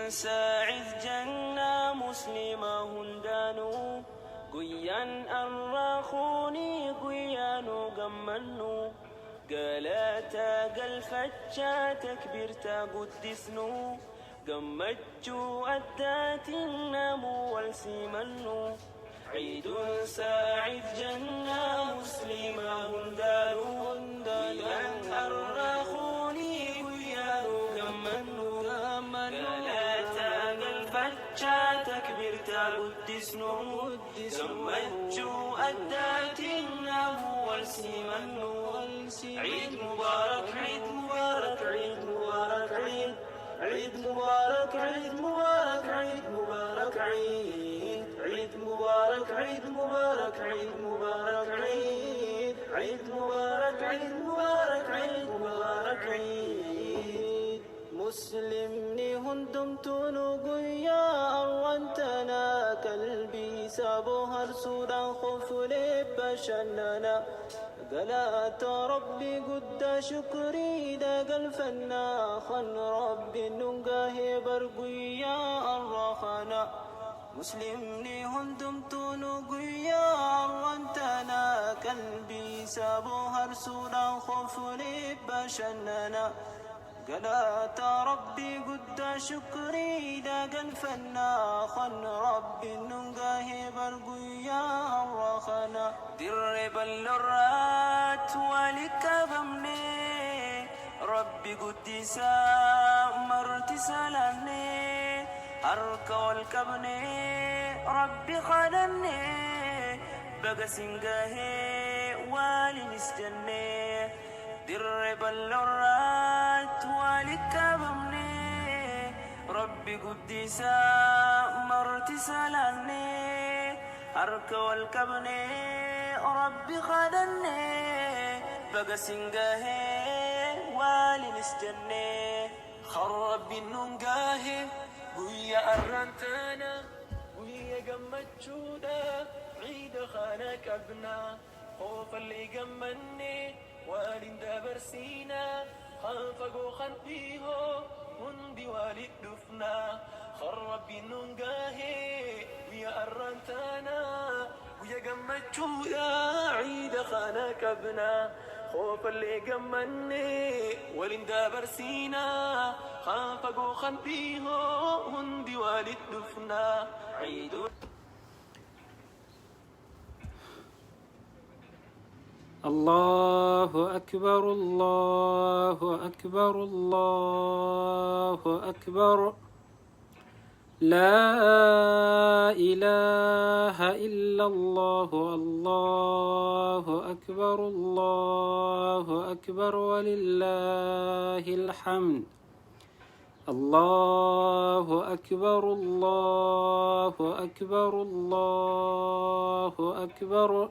ساعد جنة مسلمة هندانو قيان الراخوني قيانو قمنو قالاتا قلفتشا تكبيرتا قدسنو قمجو أدات النمو والسيمنو عيد ساعد جنة مسلمة هندانو قيان الراخوني قيانو قمنو قالاتا قلفتشا تكبيرتا قدسنو قمجو أدات النمو والسيمنو عيد مبارك عيد مبارك عيد مبارك عيد عيد مبارك عيد مبارك عيد مبارك عيد عيد مبارك عيد مبارك عيد مبارك عيد عيد مبارك عيد مبارك عيد مبارك عيد مسلمني هندم تنقيا أروانتنا قلبي سابوها رسولا خفلي بشننا قالت ربي قد شكري دا قلفنا خن ربي ننقاه برقيا الرخنا مسلمني هندم تنقيا أروانتنا قلبي سابوها رسولا خفلي بشننا قالت ربي قد شكري دا قلفنا خن ربي ننقاه برقيا الرخنا درب اللرات ولك بمني ربي قدسا مرت سلامني أرك والكبني ربي خدمني بقى سنقاه والي نسجني درب اللرات ولك بمني ربي قدسا مرت سلامني أرك والكبني ربي خدني بقى سنقاه والي نسجني خرب النقاه ويا أرنتانا ويا قمت جودا عيد خانك أبنا خوف اللي قمني والي دبرسينا خافقو خنبيهو هندي والي دفنا خرب النقاه ويا أرنتانا ويا قمتشو يا عيد خانك ابنا خوف اللي قمني ولندا برسينا خافقو خنبيهو هندي والد دفنا عيد الله أكبر الله أكبر الله أكبر لا إله إلا الله الله أكبر الله أكبر ولله الحمد الله أكبر الله أكبر الله أكبر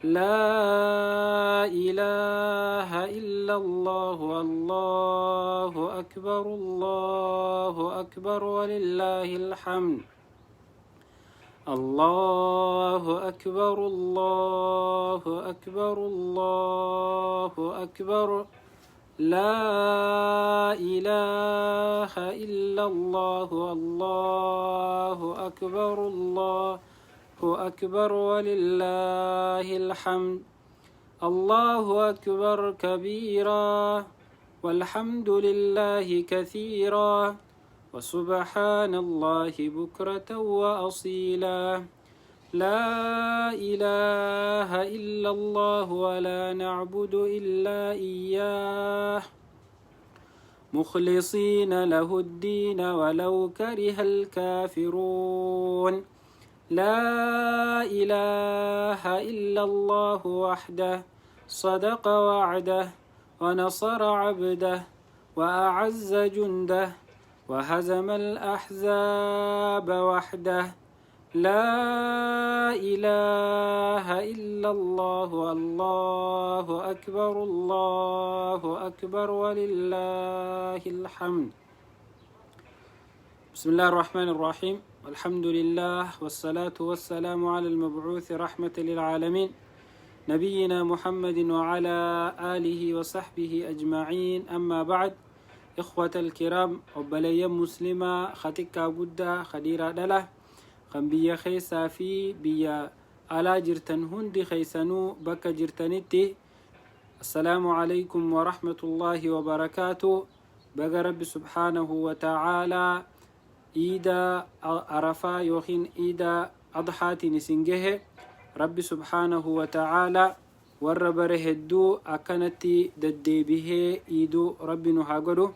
لا إله إلا الله الله أكبر الله أكبر ولله الحمد الله أكبر الله أكبر الله أكبر لا إله إلا الله الله أكبر الله أكبر ولله الحمد الله أكبر كبيرا والحمد لله كثيرا وسبحان الله بكرة وأصيلا لا إله إلا الله ولا نعبد إلا إياه مخلصين له الدين ولو كره الكافرون لا إله إلا الله وحده صدق وعده ونصر عبده وأعز جنده وهزم الأحزاب وحده لا إله إلا الله الله أكبر الله أكبر ولله الحمد بسم الله الرحمن الرحيم والحمد لله والصلاة والسلام على المبعوث رحمة للعالمين نبينا محمد وعلى آله وصحبه أجمعين أما بعد إخوة الكرام وبلي مسلمة خطيكا قدا خديرا دلا خنبيا خيسا في بيا على جرتن هندي خيسانو بك جرتنتي. السلام عليكم ورحمة الله وبركاته. بقى رب سبحانه وتعالى إيدا عرفا يوخين إيدا أضحاتي نسنجه رب سبحانه وتعالى وربره الدو أكنتي ددي به إيدو رب نهاجره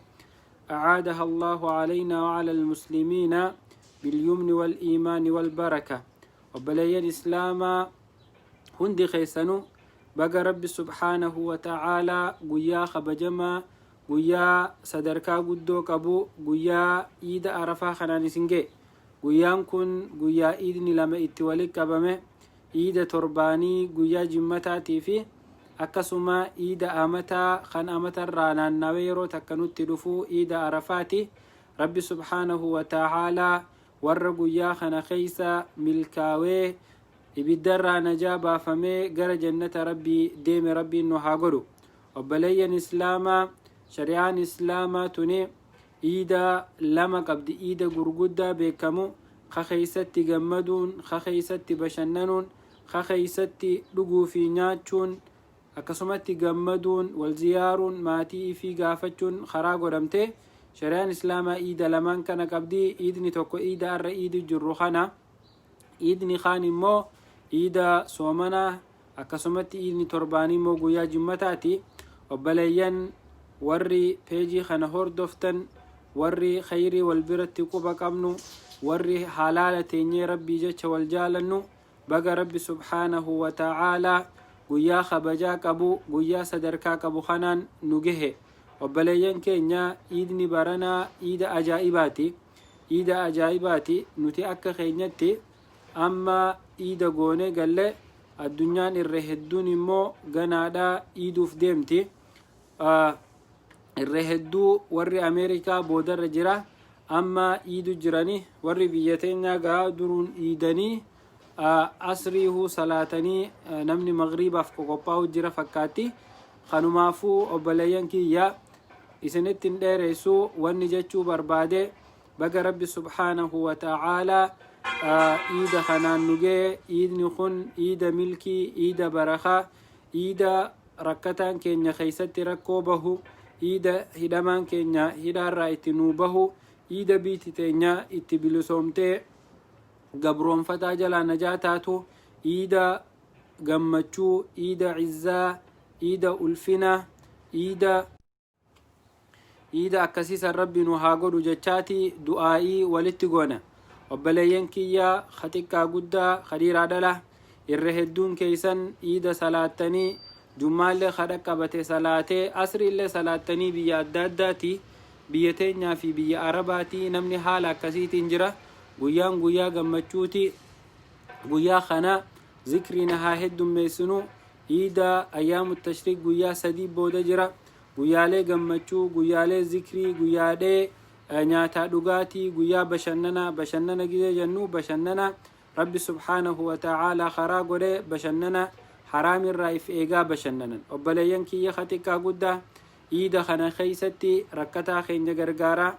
أعادها الله علينا وعلى المسلمين باليمن والإيمان والبركة وبلي الإسلام هندي خيسنو بقى رب سبحانه وتعالى قيا خبجما قيا صدركا قدو كبو قيا إيد عرفا خناني سنجي قيان كن قيا إيدني لما اتوليك كبمه إيد ترباني قيا جمتاتي فيه أكسما إيد آمتا خان آمتا رانا نويرو تكنوت تدفو إيد عرفاتي رب سبحانه وتعالى ورقو يا خنا خيسا ملكاوي إبدرا نجابا فمي قر جنة ربي ديم ربي إنو هاقرو وبلين إسلاما شريعان إسلاما تني إيدا لما قبد إيدا قرقودا بيكمو خخيستي قمدون خخيستي بشننون خخيستي لقو في ناتشون أكسمتي قمدون والزيارون ماتي في قافتشون خراغو رمتي شريعان إسلاما إيدا لمن كان قبدي إيدني توكو إيدا أر إيدي جروخانا إيدني خاني مو إيدا سومنا أكسمتي إيدني ترباني مو قويا جمتاتي وبلين وري بيجي خنا هوردفتن وري خيري والبرتي كوبا قمنو وري حلالة تيني ربي جتش والجالنو بقى ربي سبحانه وتعالى قويا خبجا كبو قويا صدركا كبو خنان نجهه وبلين كينيا إيدني برنا إيدا أجائباتي نتي أكا خينيتي أما إيدا قوني قال الدنيا الرهدون مو قنادا إيدو في ديمتي الرهدو وري أمريكا بودر جرا أما إيدو جراني وري بيتينا قادرون إيداني أسريه صلاتني نمني مغربا فكوكوباو جرا فكاتي خنمافو وبلين كيا إسنتين ديريسو ونجتشو بربادي بقى ربي سبحانه وتعالى إيدا خنان نجي إيد نخن إيدا ملكي إيدا برخا إيدا ركتان كينيا خيستي ركوبه إيدا هدمان كينيا هدا رأيت نوبه إيدا بيتي تينيا اتبلسومتي قبرون فتا جلا نجاتاتو إيدا قمتشو إيدا عزا إيدا ألفنا إيدا أكسيس الرب نهاقود جتشاتي دعائي ولتقونا وبلين كيا خطيكا قدا خدير عدله الرهدون كيسن إيدا صلاتني جمال خدك بتي صلاتي أسر اللي صلاتني بيا داداتي بيتين في بيا عرباتي نمني حالا كسيت انجرا قيا قمتشوتي قيا خنا ذكري نها هد ميسنو إيدا أيام التشريق قيا سديب بودا جرا قيالي قمتشو قيالي ذكري قيالي نياتا دغاتي قيا بشننا جدي جنو بشننا ربي سبحانه وتعالى خراغوري بشننا حرام الرائف إيغا بشننا وبلين كي يختيكا قدا إيدا خنا خيستي ركتا خينجا غرغارا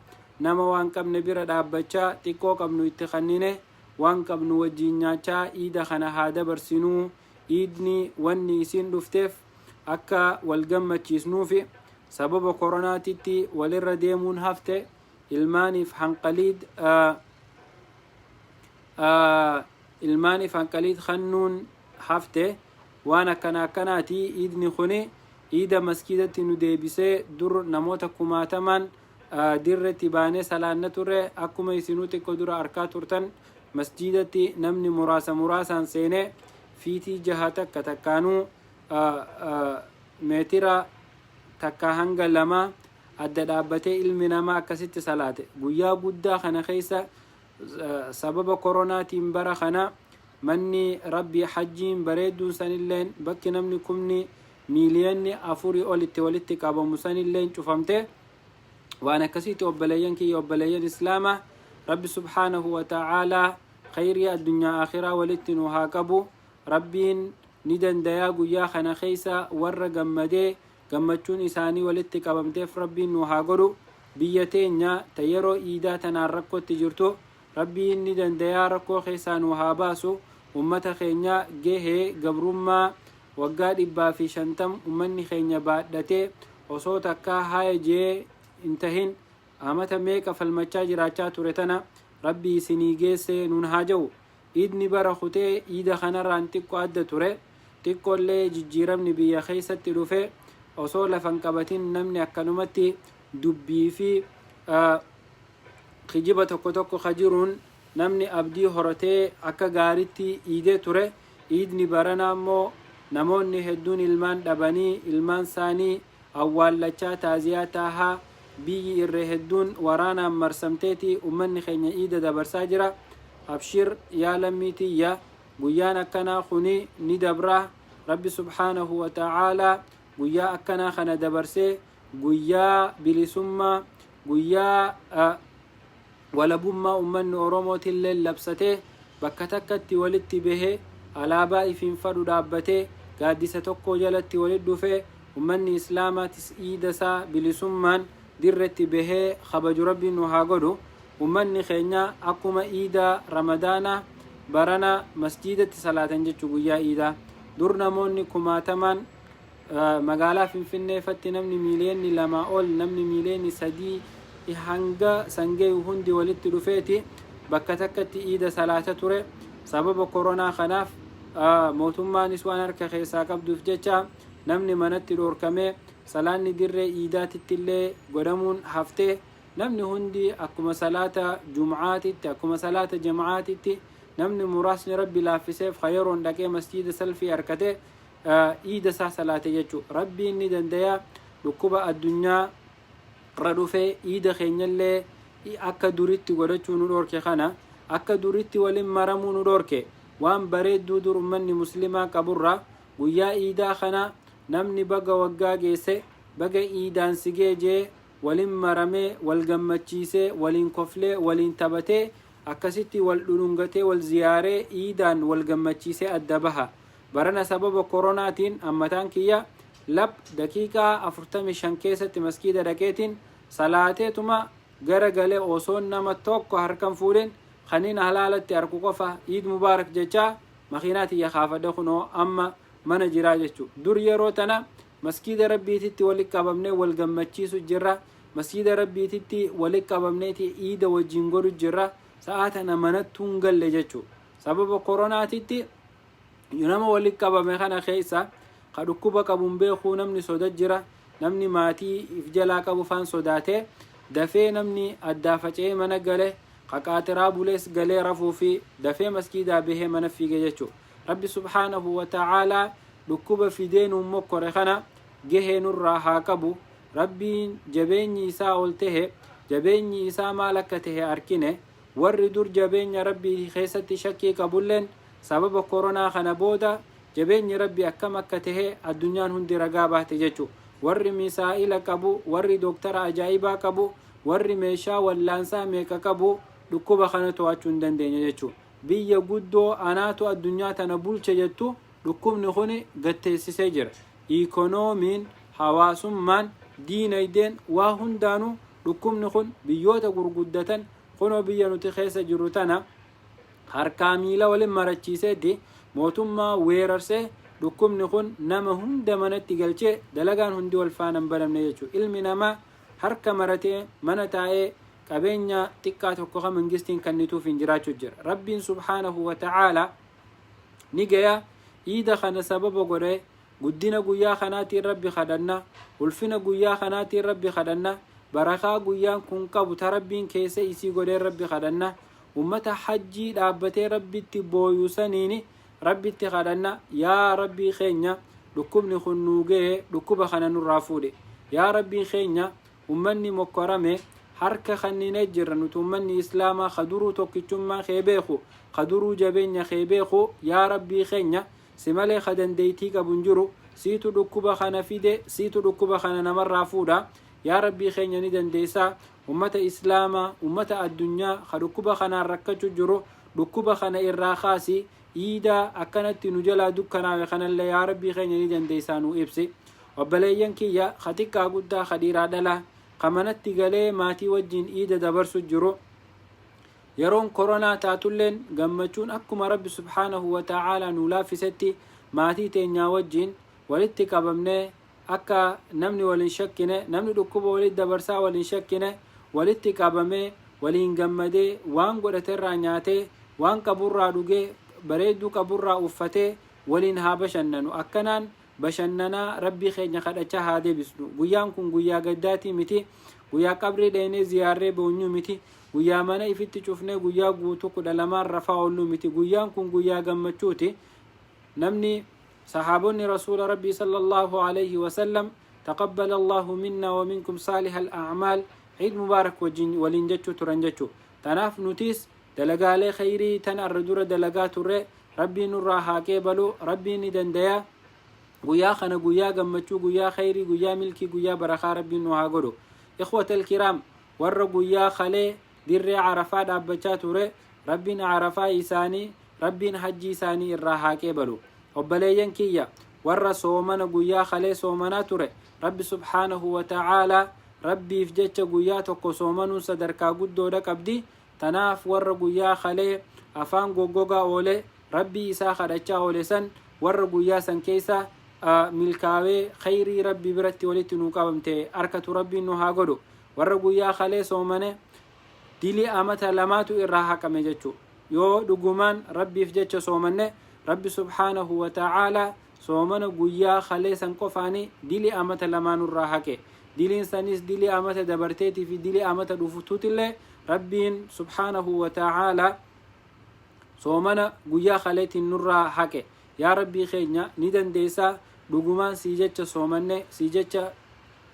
نما وان كم نبير دابچا تيكو كم نو اتخنينه وان كم نو وجينياچا إيدا خنا هذا برسنو إيدني وني سين دفتف أكا والقمتشيسنوفي سبب كورونا تيتي وللرديمون هفته الماني في حنقليد الماني في حنقليد خنون هفته وانا كناتي إيدني خوني إيدا مسكيدة نديبسي در نموتا كماتمان در تباني سلانة تره أكما يسنوتي كدر أركا ترتن مسجدة نمني مراسا سيني فيتي جهاتك كتكانو ميترا تكاهنغ لما adda dhaabbatee ilmi namaa akkasitti salaate guyyaa guddaa kana keessa sababa koronaatiin bara kana manni rabbii hajjiin bareedduun sanilleen bakki namni kumni miiliyoonni 4 olitti walitti qabamu sanilleen cufamte waan akkasitti obboleeyyan kiyya obboleeyyan islaama rabbi subhaanahu wa ta'aalaa khayrii addunyaa akhiraa walitti nu haa qabu rabbiin ni dandayaa guyyaa kana keessa warra gammadee gammachuun isaanii walitti qabamteef rabbiin nu haa godhu biyya teenya ta yeroo iidaa tanaan rakkootti jirtu rabbii inni dandayaa rakkoo keessaa nu haa baasu. ummata keenya gahee gabrummaa waggaa 150 ummanni keenya baadhatee osoo takkaa haya jee hin tahin amata meeqa falmachaa jiraachaa ture tana rabbii isinii geesse nun haa ja'u. iidni bara kutee iida kanarraan xiqqoo adda ture. xiqqoollee jijjiiramni biyya keessatti dhufe osoo lafan qabatin namni akkanumatti dubbii fi kijiba tokko tokko kajiruun namni abdii horatee akka gaaritti iidee ture. iidni barana ammoo namoonni hedduun ilmaan dhabanii ilmaan isaanii awwaallachaa taaziyaa taahaa biyyi irree hedduun waraanaan marsamteeti ummanni keenya iida dabarsaa jira. abshir yaa lammiitiyya guyyaan akkanaa kuni ni dabraa. rabbi subhaanahu wa ta'aalaa guyyaa akkanaa kana dabarsee guyyaa bilisummaa guyyaa walabummaa ummanni oromootillee labsatee bakka takkatti walitti bahee alaabaa ifiin fadhu dhaabbatee gaaddisa tokko jalatti walitti dhufee ummanni islaamaatis iida isaa bilisummaan dirretti bahee kabaju rabbiin nu haa godhu. ummanni keenya akkuma iida ramadaana barana masjidatti salaatan jechuu guyyaa iidaa. dur namoonni kumaatamaan magaalaa finfinneefatti namni miiliyoonni 2 ol namni miiliyoonni 3 hanga sangee hundi walitti dhufeeti bakka takkatti iida salaata ture. sababa koronaa kanaaf mootummaanis waan harka keessaa qabduuf jecha namni manatti dhorkamee salaanni dirree iidaatitti illee godhamuun haftee namni hundi akkuma salaata jum'aatitti akkuma salaata jama'aatitti namni muraasni rabbi laaffiseef khayroon dhaqee masjida salfii harkatee iida isaa salaate jechuu. rabbi inni dandayaa dhukkuba addunyaa irra dhufee iida keenyallee akka duritti godhachuu nu dhorke kana akka duritti waliin maramuu nu dhorke. waan bareedduu dur ummanni muslimaa qaburra guyyaa iidaa kana namni baga waggaa geesse baga iidaan sigee jee waliin maramee wal gammachiisee waliin koflee waliin taphatee akkasitti wal dhudhungatee wal ziyaaree iidaan wal gammachiisee adda baha. barana sababa koronaatiin ammataan kiyya lab daqiiqaa 45 keessatti masjida dhaqeetiin salaateetuma gara galee osoon nama tokko harkan fuudhen kaniin halaalatti harku qofa iid mubaarak jecha makiinaati yakhaafadha kunoo amma mana jiraa jechuu. dur yeroo tana masjida rabbiititti walitti qabamnee wal gammachiisu jirra. masjida rabbiititti walitti qabamneeti iida wajjin godhu jirra. sa'aatana manattuun galle jechuu. sababa koronaatitti nama walitti qabame kana keessa ka dhukkuba qabuun beekuu namni soda jira. namni maatii if jalaa qabu faan sodaatee dafee namni addaa faca'ee mana gale qaqaatiraa bulees galee rafuu fi dafee masjidaa bahee mana fiige jechuu. rabbi subhaanahu wa ta'aalaa dhukkuba fideenuun mokkore kana gahee nurraa haa qabu. rabbiin jabeenyi isaa ol tahe jabeenyi isaa maal akka tahe arkine. warri dur jabeenya rabbii keessatti shakkii qabulleen sababa koronaa kana booda jabeenyi rabbi akkam akka tahe addunyaan hundi ragaa baate jechuu. warri misaa'ila qabu warri doktara ajaa'ibaa qabu warri meeshaa wallaansaa meeqa qabu dhukkuba kana to'achuu hin dandeenye jechuu. biyya guddoo anaatu addunyaa tana bulche jettu dhukkubni kun gatteessisee jira. ikonoomiin hawaasummaan diinaydeen waa hundaanuu dhukkubni kun biyyoota gurguddatan kunoo biyya nuti keessa jiru tana harkaa miila waliin marachiiseeti mootummaa weerarsee dhukkubni kun nama hunda manatti galchee dalagaan hundi wal faanaan banamne jechuu. ilmi namaa harka maratee mana taa'ee qabeenya xiqqaa tokko kan mangistiin kannituuf hin jiraachuu jira. rabbiin subhaanahu wa ta'aalaa ni gaya iida kana sababa godhee guddina guyyaa kanaatiin rabbi kadhanna ulfina guyyaa kanaatiin rabbi kadhanna barakaa guyyaan kun qabu ta rabbiin keessa isii godhee rabbi kadhanna ummata hajjii dhaabbatee rabbitti booyuu saniini rabbitti kadhanna. yaa rabbii keenya dhukkubni kun nuu ga'e dhukkuba kana nurraa fuudhe. yaa rabbii keenya ummanni mokkorame harka kannine jirra nuti ummanni islaamaa kaduruu tokkichummaa kee beeku kaduruu jabeenya kee beeku. yaa rabbii keenya si malee ka dandeeytii qabun jiru siitu dhukkuba kana fide siitu dhukkuba kana namarraa fuudha. yaa rabbii keenya ni dandeeysaa ummata islaamaa ummata addunyaa ka dhukkuba kanaan rakkachuu jiru dhukkuba kana irraa kaasi iida akkanatti nu jalaa dukkanaawe kanallee yaa rabbii keenya ni dandeeysaa nu ibsi. obboleeyyan kiyya ka xiqqaa guddaa ka dhiiraa dhalaa kamanatti galee maatii wajjin iida dabarsu jiru yeroon koronaa taatulleen gammachuun akkuma rabbi subhaanahu wa ta'aalaa nu laaffisetti maatii teenyaa wajjin walitti qabamnee akka namni waliin shakkine namni dhukkuba walitti dabarsaa waliin shakkine walitti qabamee waliin gammadee waan godhaterraa nyaatee waan qaburraa dhugee bareedduu qaburraa uffatee waliin haa bashannanu akkanaan bashannanaa rabbii keenya kadhachaa haa deebisnu guyyaan kun guyyaa gaddaatii miti guyyaa qabrii dheenee ziyaarree boonyuu miti guyyaa mana ifitti cufnee guyyaa guutuu 12 rafaa oollu miti guyyaan kun guyyaa gammachuuti namni صحابوني رسول ربي صلى الله عليه وسلم تقبل الله منا ومنكم صالح الأعمال عيد مبارك ولنجتشو ترنجتشو تناف نتيس دلقالي خيري تنأردور دلقات الرئ ربي نرى هاكيبلو ربي ندنديا قويا خنا قويا قمتشو قويا خيري قويا ملكي قويا برخا ربي نوهاقلو إخوة الكرام ور قويا خلي در عرفات عبتشات الرئ ربي عرفا إساني ربي حجي إساني الراهاكيبلو وبليين كيا ور صومنا قويا خلي صومنا ترى ربي سبحانه وتعالى ربي فجتش قويا تقو صومنو صدركا قدو دكبدي تناف ور قويا خلي أفان قوقوغا أولي ربي إسا خدچا أولي سن ور قويا سن كيسا ملكاوي خيري ربي برتي ولتي نوكابمتي أركة ربي نوها قدو ور قويا خلي صومنا ديلي آمتا لماتو إراها كمجتشو يو دقمان ربي فجتش صومنا ربي سبحانه وتعالى صومنا قويا خليسا قفاني ديلي آمتا لما نراهاكي ديلي إنسانيس ديلي آمتا دبرتيتي في ديلي آمتا دفتوت الله ربي سبحانه وتعالى صومنا قويا خليتي نراهاكي يا ربي خيرنا ندن ديسا دقمان سيجتش صومنا سيجتش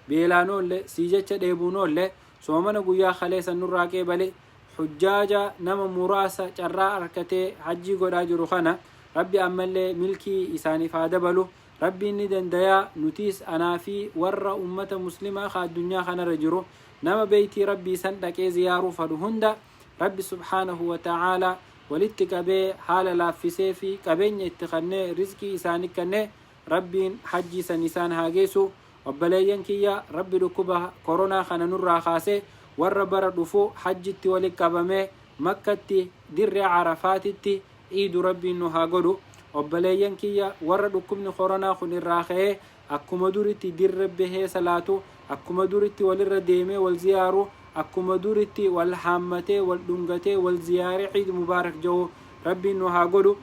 بيلانو اللي سيجتش ديبونو اللي صومنا قويا خليسا نراهاكي بالي حجاجة نما مراسة جراء أركتي حجي قراج رخنا ربي أملي ملكي إساني فادبلو ربي ندن ديا نتيس أنا في ور أمة مسلمة خا الدنيا خنا رجرو نما بيتي ربي سندك زيارو فدهندا ربي سبحانه وتعالى ولتك بي حال لا في سيفي كبين اتخني رزقي إساني كني ربي حجي سنسان هاجيسو وبليين كيا ربي ركوبة كورونا خنا نور خاسي ور بردفو حجتي ولك بمي مكتي در عرفاتتي عيد ربي نوها قدو وبليين كيا ورد كمن خورنا خن الراخي أكما دورتي دير ربه صلاتو أكما دورتي والرديمي والزيارو أكما دورتي والحامتي والدنغتي والزياري عيد مبارك جو ربي نوها قدو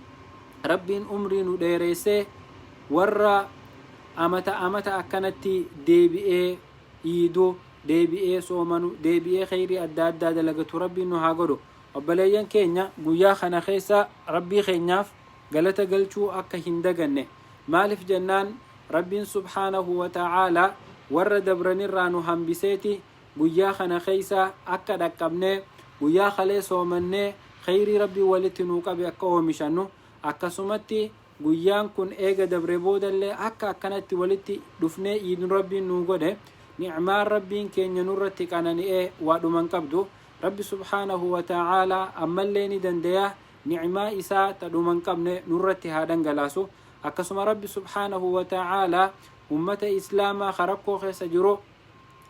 ربي أمري نديريسي ورا أمتا أكنتي ديبئي إيدو ديبئي سومنو ديبئي خيري أداد دلقتو ربي نوها قدو وبليين كينيا قويا خنا خيسا ربي خينياف قالتا قلتو أكا هندقني مالف جنان ربي سبحانه وتعالى ورد برني رانو هم بسيتي قويا خنا خيسا أكا دكبني قويا خلي صومني خيري ربي ولتنوك بأكا ومشانو أكا سمتي قويان كن إيغا دبربود اللي أكا كانت ولتي دفني إيدن ربي نوغو ده نعمار ربي كينيا نورتك أناني إيه وادو من قبدو ربي سبحانه وتعالى أمليني دنديا نعما إساء تدومن قبن نورتي هادن غلاسو أكسما ربي سبحانه وتعالى أمة إسلاما خرقو خيسا جرو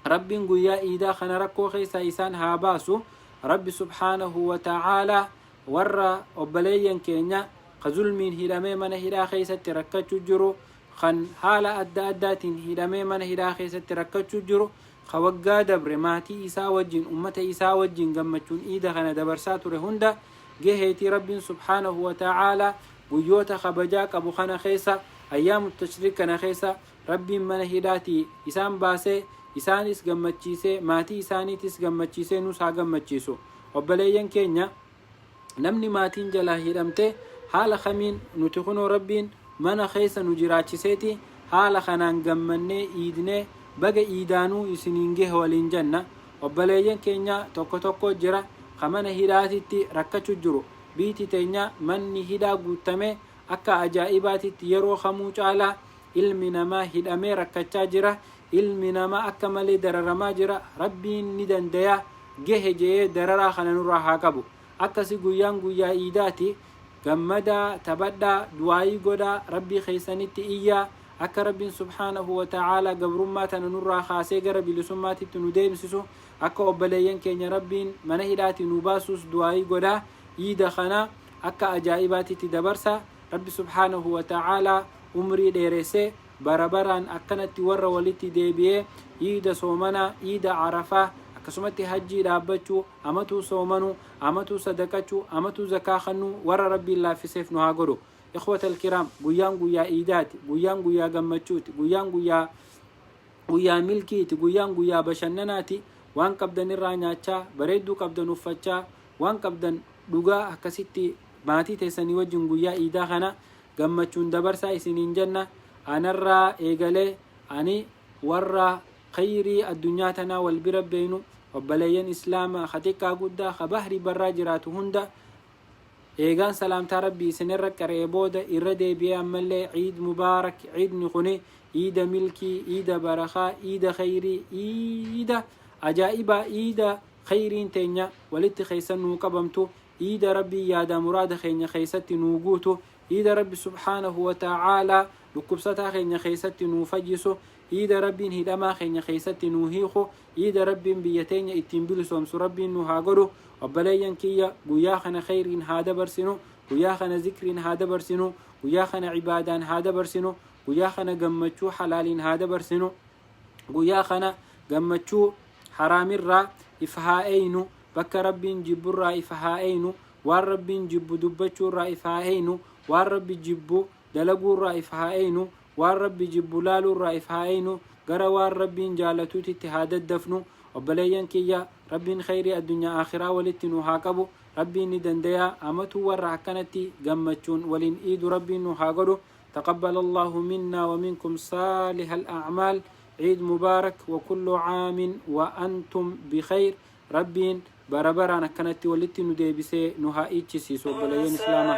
ربي نقويا إيدا خنرقو خيسا إسان هاباسو ربي سبحانه وتعالى ورى أبليين كينيا خزلمين هدامي من هدا خيسا تركتشو جرو خن حالة أداتين هدامي من هدا خيسا تركتشو جرو خوغا دبر ماتي إسا وجين أمة إسا وجين قمتشون إيدا خنا دبرساتو رهندا جهيتي رب سبحانه وتعالى بيوتا خبجاك أبو خنا خيسا أيام التشريك كنا خيسا ربي من هداتي إسان باسي إسانيس قمتشيسي ماتي إسانيتيس قمتشيسي نوسا قمتشيسو وبليين كينيا نمني ماتين جلا هدمتي حال خمين نتخنو ربين من خيسا نجراتشيسيتي حال خنان قمني إيدني بقى إيدانو يسنينجه والإنجنة وبليين كينيا توكو توكو جرا خمنا هداتي ركتشو جرو بيتي تينيا مني هدا قوتمي أكا أجائباتي يرو خموش على علمنا ما هدامي ركتشا جرا علمنا ما أكا مالي دررما جرا ربي ندن ديا جه جيه دررا خنانورا هاكبو أكا سي قويان قويا إيداتي قمدا تبدا دواي قدا ربي خيسانيتي إيا akka rabbiin subhaanahu wa ta'aalaa gabrummaa tana nurraa kaasee gara bilisummaatitti nu deemsisu akka obboleeyyan keenya rabbiin mana hidhaati nu baasuus du'aayii godhaa iida kana akka ajaa'ibaatitti dabarsa rabbi subhaanahu wa ta'aalaa umrii dheeressee barabaraan akkanatti warra walitti deebi'ee iida soomana iida arafaa akkasumatti hajjii dhaabbachuu amatuu soomanu amatuu sadaqachuu amatuu zakaa kennuu warra rabbiin laaffiseef nu haa godhu ikhwata alkiraam guyyaan guyyaa iidaati guyyaan guyyaa gammachuuti guyyaan guyyaa milkiiti guyyaan guyyaa bashannanaati waan qabdan irraa nyaachaa bareedduu qabdan uffachaa waan qabdan dhugaa akkasitti maatii teessanii wajjin guyyaa iidaa kana gammachuun dabarsaa isiniin jenna anarraa eegalee ani warra khayrii addunyaa tanaa wal bira beeynu obboleeyyan islaamaa xiqqaa guddaa ka bahri barraa jiraatu hunda eegaan salaamtaa rabbii isinirra qaree booda irra deebi'ee ammallee ciid mubaarak ciidni kuni iida milkii iida barakaa iida khayrii iida ajaa'ibaa iida khayriin teenya walitti keeysan nuu qabamtu iida rabbii yaada muraada keenya keeysatti nuu guutu iida rabbi subhaanahu wa ta'aalaa dhukkubsataa keenya keeysatti nuu fayyisu iida rabbiin hidhamaa keenya keeysatti nuu hiiku iida rabbiin biyya teenya ittiin bilisoomsu rabbiin nu haa godhu obboleeyyan kiyya guyyaa kana khayriin haa dabarsinu guyyaa kana zikriin haa dabarsinu guyyaa kana cibaadaan haa dabarsinu guyyaa kana gammachuu halaaliin haa dabarsinu guyyaa kana gammachuu haraamirraa ifa haa eeynu bakka rabbiin jibburraa ifa haa eeynu waan rabbiin jibbu dubbachuurraa ifa haa eeynu waan rabbi jibbu dalaguurraa ifa haa eeynu waan rabbi jibbu laaluurraa ifa haa eeynu gara waan rabbiin jaalatuutitti haa daddafnu obboleeyyan kiyya rabbiin khayrii addunyaa akhiraa walitti nu haa qabu rabbiin ni dandayaa amatuu warra akkanatti gammachuun waliin iidu rabbiin nu haa godhu تقبل الله منا ومنكم صالح الأعمال عيد مبارك وكل عام وأنتم بخير ربين بربرانا كانت ولدت نديبسي نهائي تشيسو بلين إسلاما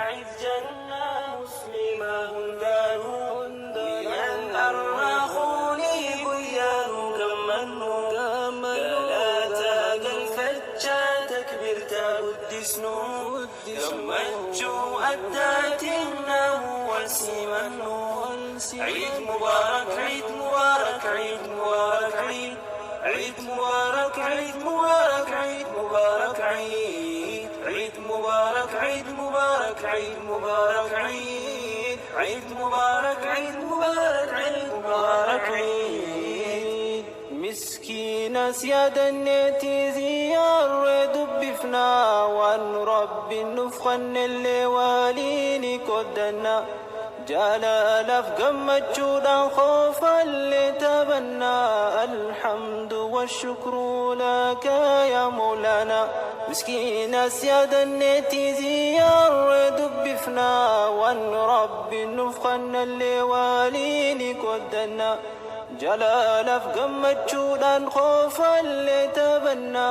عيد مبارك عيد مبارك عيد مبارك عيد عيد مبارك عيد مبارك عيد مبارك عيد عيد مبارك عيد مبارك عيد مبارك عيد عيد مبارك عيد مبارك عيد مبارك عيد مسكين سيادة النتي زيارة دبفنا وان رب نفخن اللي واليني كدنا جلال قمتشودا خوفا لتبنى الحمد والشكر لك يا مولانا مسكين سيادة النتي زيار دبفنا وان رب نفخن اللي واليني كدنا جلال قمتشودا خوفا لتبنى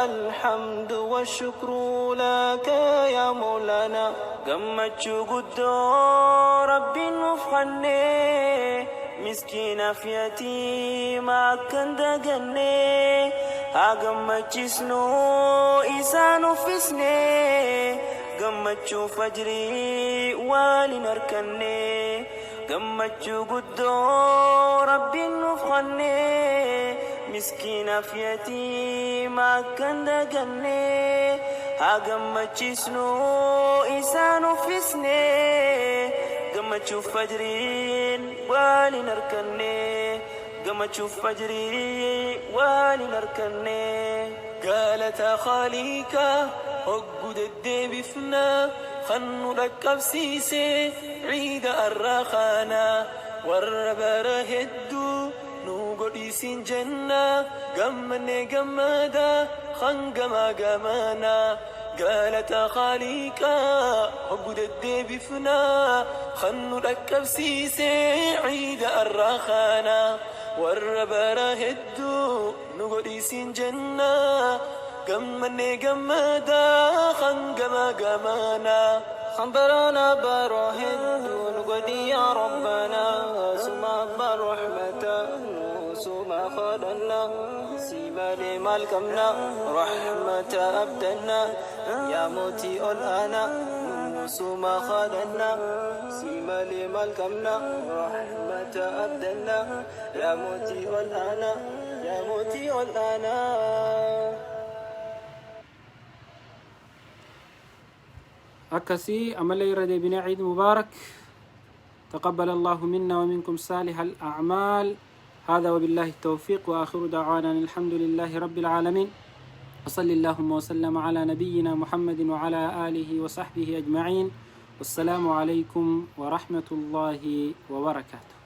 الحمد والشكر لك يا مولانا قمتشو قدو ربي نفخني مسكين في يتيما كان دقني قمتشسنو إسانو فسني قمتشو فجري والي نركني قمتشو قدو ربي نفخني مسكين في يتيما كان دقني قمتشسنو إسانو فسني قمتشو فجرين والي نركني قمتشو فجري والي نركني قالت خاليك أقود الديب فنا خنو ركب سيسي عيد الرخانا والربار هدو نوغو سين جنة قمني قمدا خنقما قمانا قالت خاليك عقد الديب فنا خنو ركب سيسي عيد الرخانا والربار هدو نوغو سين جنة قمني قمدا خنقما قمانا خنبرنا براهد ونقدي يا ربنا سما برحمة سما خلنا سيما لمالكمنا رحمة أبدنا يا موتي الآن نفوس ما خالنا سيما لما الكمنا رحمة أبدلنا يا موتي والآن يا موتي والآن. أكسي أملي ردي بن عيد مبارك، تقبل الله منا ومنكم صالح الأعمال. هذا وبالله التوفيق، وآخر دعوانا الحمد لله رب العالمين، وصل اللهم وسلم على نبينا محمد وعلى آله وصحبه أجمعين، والسلام عليكم ورحمة الله وبركاته.